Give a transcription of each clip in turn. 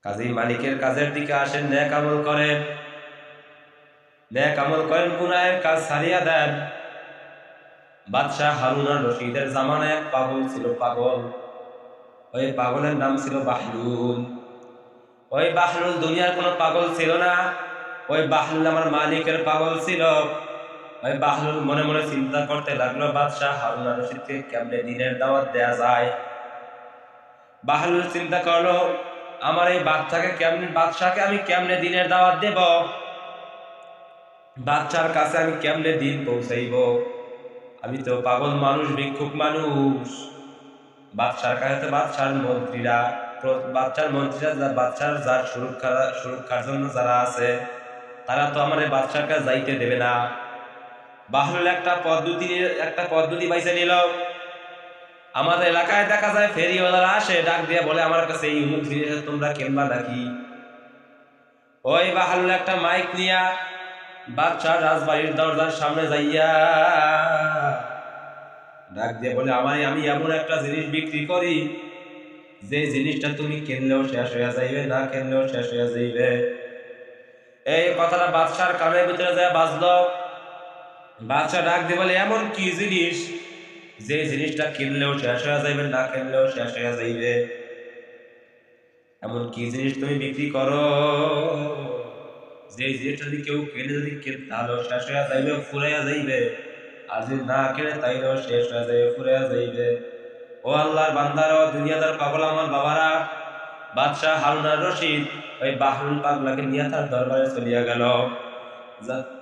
কাজেই মালিকের কাজের দিকে আসেন, নেক আমল করেন, নেক আমল করেন, গুনাহের কাজ ছাড়িয়া দেন। বাদশাহ হারুন আর রশিদের জামানায় এক পাগল ছিল, পাগল। ওই পাগলের নাম ছিল বাহলুল। ওই বাহলুল দুনিয়ার কোনো পাগল ছিল না, ওই বাহলুল আমার মালিকের পাগল ছিল। ওই বাহলুল মনে মনে চিন্তা করতে লাগলো, বাদশাহ হারুন আর রশিদকে কেমনে দিনের দাওয়াত দেয়া যায়। বাহলুল চিন্তা করলো, আমার এই বাদশাহকে আমি কেমনে দিনের দাওয়াত দেব, বাদশার কাছে আমি কেমনে দিন পৌঁছাইব। আমি তো পাগল মানুষ, ভিক্ষুক মানুষ। বাদশার কাছে তো বাদশার মন্ত্রীরা বাদশার যার সুরক্ষার জন্য যারা আছে, তারা তো আমার এই বাদশার কাছে যাইতে দেবে না। বাহলুল একটা পদ্ধতি বাইছে নিল। আমাদের এলাকায় দেখা যায় ফেরিওয়ালারা আসে, ডাক দিয়ে বলে, আমার কাছে এই অমুক জিনিস তোমরা কিনবা নাকি। ওই বাহলুল একটা মাইক নিয়া বাদশার রাজবাড়ির দরজার সামনে যাইয়া ডাক দিয়ে বলে, আমি এমন একটা জিনিস বিক্রি করি, যে জিনিসটা তুমি কিনলেও শেষ হয়ে যাইবে, না কিনলেও শেষ হয়ে যাইবে। এই কথাটা বাদশার কানের ভিতরে যায় বাজলো। বাদশা ডাক দিয়ে বলে, এমন কি জিনিস যে জিনিসটা কিনলেও শেষ হয়ে যাইবে, না কিনলেও শেষ হয়ে যাইবে? এমন কি জিনিস তুমি বিক্রি করো যে জিনিসটা যদি কেউ কিনে, যদি তাহলেও শেষ হয়ে যাইবে, ফুরাইয়া যাইবে, আর যদি না কিনে তাইলেও শেষ হয়ে যাইবে, ফুরাইয়া যাইবে। ও আল্লাহর বান্দারা, ও দুনিয়াদার পাগল আমার বাবারা, বাদশাহ হারুন আর রশিদ ওই বাহলুল পাগলাকে নিয়ে তার দরবারে চলিয়া গেল।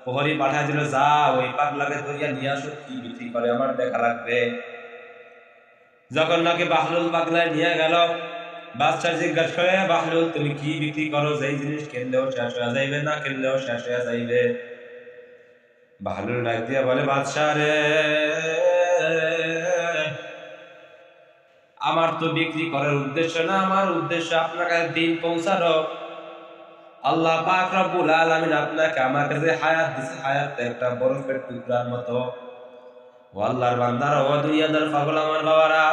প্রহরী পাঠায় দিল, যা ওই পাগলাকে ধরিয়া নিয়ে আসো, কি বিক্রি করে আমার দেখা লাগবে। যখন নাকি বাহলুল পাগলায় নিয়ে গেল, বাদশাহ জিজ্ঞাসা করে, বাহলুল তুমি কি বিক্রি করো, যেই জিনিস কিনলেও শেষ হয়ে যাইবে, না কিনলেও শেষ হয়ে যাইবে? বাহলুল ডাক দিয়া বলে, বাদশাহ রে, আমার তো বিক্রি করার উদ্দেশ্য না, আমার উদ্দেশ্য আপনার কাছে দিন পৌঁছানো। আল্লাহ পাক রব্বুল আলামিন আপনাকে আমার কাছে হায়াত দিয়েছে, হায়াতটা একটা বরফের টুকরার মতো। ও আল্লাহর বান্দারা, ও দুনিয়াদার পাগল আমার বাবারা,